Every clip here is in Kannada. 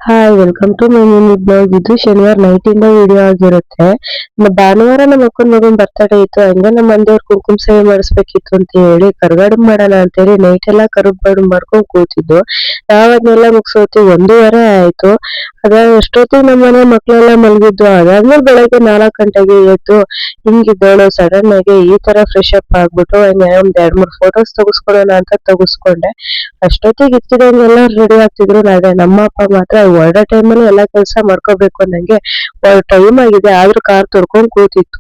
Hi welcome to my mini blog. ಇದು ಶನಿವಾರ ನೈಟ್ ಇಂದ ವಿಡಿಯೋ ಆಗಿರುತ್ತೆ. ಭಾನುವಾರ ನಮ್ಮ ಅಕ್ಕನ ಮಗನ್ ಬರ್ತಡೇ ಇತ್ತು, ಹಂಗೆ ನಮ್ಮ ಮಂದಿಯವ್ರ ಕುಂಕುಮ ಸೇವೆ ಮಾಡಿಸ್ಬೇಕಿತ್ತು ಅಂತ ಹೇಳಿ ಕರ್ಗಾಡು ಮಾಡೋಣ ಅಂತ ಹೇಳಿ ನೈಟ್ ಎಲ್ಲ ಕರುಗಾಡು ಮಾಡ್ಕೊಂಡ್ ಕೂತಿದ್ದು. ನಾವ್ ಅದನ್ನೆಲ್ಲ ಮುಗಿಸೋತಿ 1:30 ಆಯ್ತು. ಅದ ಎಷ್ಟೊತ್ತಿಗೆ ನಮ್ಮ ಮನೆ ಮಕ್ಳೆಲ್ಲ ಮಲಗಿದ್ದು. ಅದಾದ್ಮೇಲೆ ಬೆಳಗ್ಗೆ 4 ಗಂಟೆಗೆ ಎದ್ದು ಹಿಂಗಿದ್ದವಳು ಸಡನ್ ಆಗಿ ಈ ತರ ಫ್ರೆಶ್ ಅಪ್ ಆಗ್ಬಿಟ್ಟು ಒಂದ್ 2-3 ಫೋಟೋಸ್ ತೆಗಿಸ್ಕೊಳ್ಳೋಣ ಅಂತ ತೆಗಿಸ್ಕೊಂಡೆ. ಅಷ್ಟೊತ್ತಿಗೆ ಇತ್ತಿದಂಗೆಲ್ಲ ರೆಡಿ ಆಗ್ತಿದ್ರು. ಆದ್ರೆ ನಮ್ಮ ಅಪ್ಪ ಮಾತ್ರ ಹೊರಡೋ ಟೈಮಲ್ಲಿ ಎಲ್ಲಾ ಕೆಲಸ ಮಾಡ್ಕೋಬೇಕು ಅನ್ನಂಗೆ ಟೈಮ್ ಆಗಿದೆ ಆದ್ರೂ ಕಾರ್ ತೊಳ್ಕೊಂಡ್ ಕೂತಿತ್ತು.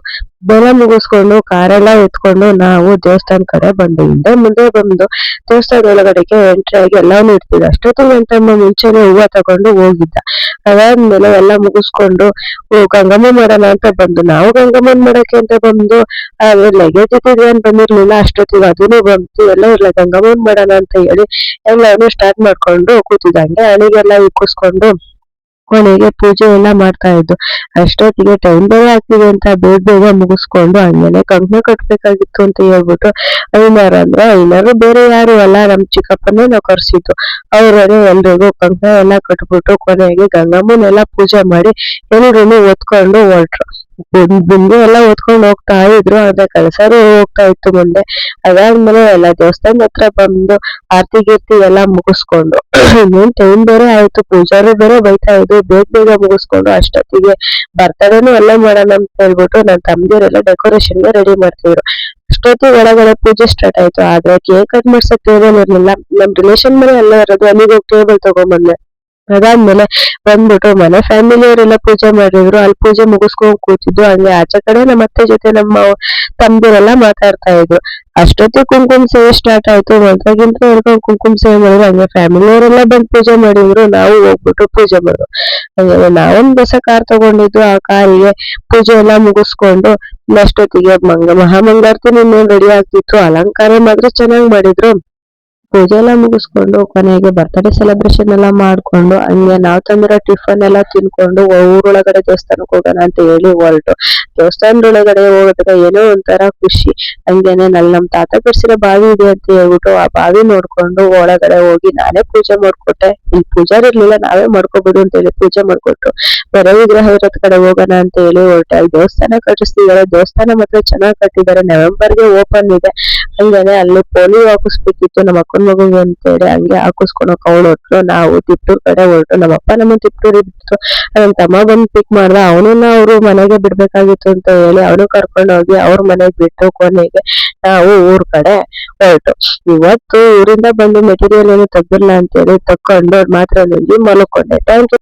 ಬೆಲ್ಲ ಮುಗಿಸ್ಕೊಂಡು ಕಾರೆಲ್ಲ ಎತ್ಕೊಂಡು ನಾವು ದೇವಸ್ಥಾನ ಕಡೆ ಬಂದು ಹಿಂದೆ ಮುಂದೆ ಬಂದು ದೇವಸ್ಥಾನದ ಒಳಗಡೆಗೆ ಎಂಟ್ರಿ ಆಗಿ ಎಲ್ಲಾನು ಇಡ್ತಿದ್ದ. ಅಷ್ಟೊತ್ತಿಗೆ ಎಂಟಮ್ಮ ಮುಂಚೆನೆ ಹೂವ ತಗೊಂಡು ಹೋಗಿದ್ದ. ಅದಾದ್ಮೇಲೆ ಎಲ್ಲ ಮುಗಿಸ್ಕೊಂಡು ಗಂಗಮ್ಮ ಮಾಡೋಣ ಅಂತ ಬಂದು ನಾವು ಗಂಗಮ್ಮನ್ ಮಾಡಕ್ಕೆ ಅಂತ ಬಂದು ಲಗೇಜ್ ಏನ್ ಬಂದಿರ್ಲಿಲ್ಲ. ಅಷ್ಟೊತ್ತಿಗೆ ಅದನ್ನು ಬಂತು. ಎಲ್ಲ ಇಲ್ಲ ಗಂಗಮ್ಮನ್ ಮಾಡೋಣ ಅಂತ ಹೇಳಿ ಎಲ್ಲಾನು ಸ್ಟಾರ್ಟ್ ಮಾಡ್ಕೊಂಡು ಕೂತಿದ್ದಂಗೆ ಹಣಿಗೆಲ್ಲ ಇಕ್ಕಿಸ್ಕೊಂಡು ಕೊನೆಗೆ ಪೂಜೆ ಎಲ್ಲ ಮಾಡ್ತಾ ಇದ್ದು. ಅಷ್ಟೊತ್ತಿಗೆ ಟೈಮ್ ಬೇರೆ ಆಗ್ತಿದೆ ಅಂತ ಬೇಗ ಬೇಗ ಮುಗಿಸ್ಕೊಂಡು ಹಂಗೇನೆ ಕಂಕಣ ಕಟ್ಬೇಕಾಗಿತ್ತು ಅಂತ ಹೇಳ್ಬಿಟ್ಟು ಐನಾರು ಬೇರೆ ಯಾರು ಅಲ್ಲ, ನಮ್ ಚಿಕ್ಕಪ್ಪನೇ ನಾವು ಕರ್ಸಿದ್ದು. ಅವ್ರೇ ಎಲ್ರಿಗೂ ಕಂಕಣ ಎಲ್ಲ ಕಟ್ಬಿಟ್ಟು ಕೊನೆಗೆ ಗಂಗಮ್ಮನೆಲ್ಲ ಪೂಜೆ ಮಾಡಿ ಎಲ್ರೂ ಒತ್ಕೊಂಡು ಹೊರಟ್ರು. ಬಿಂದು ಎಲ್ಲ ಓದ್ಕೊಂಡು ಹೋಗ್ತಾ ಇದ್ರು. ಅದೇ ಕಳಸಾರು ಹೋಗ್ತಾ ಇತ್ತು ಮುಂದೆ. ಅದಾದ್ಮೇಲೆ ಎಲ್ಲ ದೇವಸ್ಥಾನದ ಹತ್ರ ಬಂದು ಆರ್ತಿ ಗೀರ್ತಿ ಎಲ್ಲ ಮುಗಿಸ್ಕೊಂಡು ಇನ್ನೇನ್ ಟೈಮ್ ಬೇರೆ ಆಯ್ತು. ಪೂಜಾರು ಬೇರೆ ಬೈತಾ ಇದ್ರು ಬೇಗ ಬೇಗ ಮುಗಿಸ್ಕೊಂಡು. ಅಷ್ಟೊತ್ತಿಗೆ ಬರ್ತಡೇನು ಎಲ್ಲ ಮಾಡೋಣ ಅಂತ ಹೇಳ್ಬಿಟ್ಟು ನನ್ನ ತಮ್ಮದಿರೆಲ್ಲ ಡೆಕೋರೇಷನ್ಗೆ ರೆಡಿ ಮಾಡ್ತಿದ್ರು. ಅಷ್ಟೊತ್ತಿಗೆ ಒಳಗಡೆ ಪೂಜೆ ಸ್ಟಾರ್ಟ್ ಆಯ್ತು. ಆದ್ರೆ ಕೇಕ್ ಕಟ್ ಮಾಡ್ಸಕ್ ಟೇಬಲ್ ಇರ್ಲಿಲ್ಲ. ನಮ್ ರಿಲೇಷನ್ ಮನೆ ಎಲ್ಲ ಇರೋದು, ಅಲ್ಲಿಗೆ ಹೋಗಿ ಟೇಬಲ್ ತಗೊಂಡ್ಬಂದೆ. ಅದಾದ್ಮೇಲೆ ಬಂದ್ಬಿಟ್ಟು ಮನೆ ಫ್ಯಾಮಿಲಿಯವರೆಲ್ಲ ಪೂಜೆ ಮಾಡಿದ್ರು. ಅಲ್ಲಿ ಪೂಜೆ ಮುಗಿಸ್ಕೊಂಡ್ ಕೂತಿದ್ದು. ಹಂಗೆ ಆಚೆ ಕಡೆ ನಮ್ಮ ಅತ್ತೆ ಜೊತೆ ನಮ್ಮ ತಮ್ಮದಿರೆಲ್ಲ ಮಾತಾಡ್ತಾ ಇದ್ರು. ಅಷ್ಟೊತ್ತಿಗೆ ಕುಂಕುಮ ಸೇವೆ ಸ್ಟಾರ್ಟ್ ಆಯ್ತು. ಮೊದ್ಲಾಗಿಂತ ಹೇಳ್ಕೊಂಡು ಕುಂಕುಮ ಸೇವೆ ಮಾಡಿದ್ರು. ಹಂಗೆ ಫ್ಯಾಮಿಲಿಯವರೆಲ್ಲ ಬಂದು ಪೂಜೆ ಮಾಡಿದ್ರು. ನಾವು ಹೋಗ್ಬಿಟ್ಟು ಪೂಜೆ ಮಾಡಿದ್ರು. ಹಂಗೆ ನಾವೊಂದ್ ಹೊಸ ಕಾರ್ ತಗೊಂಡಿದ್ದು. ಆ ಕಾರಿಗೆ ಪೂಜೆ ಎಲ್ಲ ಮುಗಿಸ್ಕೊಂಡು ಅಷ್ಟೊತ್ತಿಗೆ ಮಹಾಮಂಗಳಾರತಿ ಇನ್ನೇನ್ ರೆಡಿ ಆಗ್ತಿತ್ತು. ಅಲಂಕಾರ ಮಾತ್ರ ಚೆನ್ನಾಗ್ ಮಾಡಿದ್ರು. ಪೂಜೆ ಎಲ್ಲ ಮುಗಿಸ್ಕೊಂಡು ಕೊನೆಗೆ ಬರ್ತಡೇ ಸೆಲೆಬ್ರೇಷನ್ ಎಲ್ಲ ಮಾಡ್ಕೊಂಡು ಹಂಗೆ ನಾವ್ ತಂದಿರೋ ಟಿಫನ್ ಎಲ್ಲ ತಿನ್ಕೊಂಡು ಊರೊಳಗಡೆ ದೇವಸ್ಥಾನಕ್ಕೆ ಹೋಗೋಣ ಅಂತ ಹೇಳಿ ಹೊರಟು. ದೇವಸ್ಥಾನದೊಳಗಡೆ ಹೋಗೋದಾಗ ಏನೋ ಒಂಥರ ಖುಷಿ. ಹಂಗೇನೆ ನಮ್ ತಾತ ಕಟ್ಸಿರೋ ಬಾವಿ ಇದೆ ಅಂತ ಹೇಳ್ಬಿಟ್ಟು ಆ ಬಾವಿ ನೋಡ್ಕೊಂಡು ಒಳಗಡೆ ಹೋಗಿ ನಾನೇ ಪೂಜೆ ಮಾಡ್ಕೊಟ್ಟೆ. ಇಲ್ಲಿ ಪೂಜಾರಿ ಇರ್ಲಿಲ್ಲ, ನಾವೇ ಮಾಡ್ಕೋಬಹುದು ಅಂತ ಹೇಳಿ ಪೂಜೆ ಮಾಡ್ಕೊಟ್ಟು ಬೇರೆ ವಿಗ್ರಹ ಇರೋದ್ ಕಡೆ ಹೋಗೋಣ ಅಂತ ಹೇಳಿ ಹೊರಟೆ. ಅಲ್ಲಿ ದೇವಸ್ಥಾನ ಕಟ್ಟಿಸ್ತಿದ್ದಾರೆ. ದೇವಸ್ಥಾನ ಮಾತ್ರ ಚೆನ್ನಾಗ್ ಕಟ್ಟಿದ್ದಾರೆ. ನವೆಂಬರ್ಗೆ ಓಪನ್ ಇದೆ. ಹಂಗೇನೆ ಅಲ್ಲಿ ಪೋಲಿಯೋ ಹಾಕಿಸ್ಬೇಕಿತ್ತು ನಮ್ಮ ಅಕ್ಕನ ಮಗುಗೆ ಅಂತ ಹೇಳಿ ಹಂಗೆ ಹಾಕಿಸ್ಕೊಳಕ್ ಅವಳು ಹೊರಟ್ರು. ನಾವು ತಿಪ್ಟೂರ್ ಕಡೆ ಹೊರಟು. ನಮ್ಮಪ್ಪ ನಮ್ಮ ತಿಪ್ಟೂರ್ ಬಿಟ್ಟು ನನ್ ತಮ್ಮ ಬಂದ್ ಪಿಕ್ ಮಾಡ್ದ. ಅವನನ್ನ ಅವ್ರು ಮನೆಗೆ ಬಿಡ್ಬೇಕಾಗಿತ್ತು ಅಂತ ಹೇಳಿ ಅವನು ಕರ್ಕೊಂಡು ಹೋಗಿ ಅವ್ರ ಮನೆಗ್ ಬಿಟ್ಟು ಕೊನೆಗೆ ನಾವು ಊರ್ ಕಡೆ ಹೊರಟು. ಇವತ್ತು ಊರಿಂದ ಬಂದು ಮೆಟೀರಿಯಲ್ ಏನು ತೆಗ್ದಿಲ್ಲ ಅಂತ ಹೇಳಿ ತಕೊಂಡು ಮಾತ್ರ ನುಂಗಿ ಮಲ್ಕೊಂಡೆ. Thank you.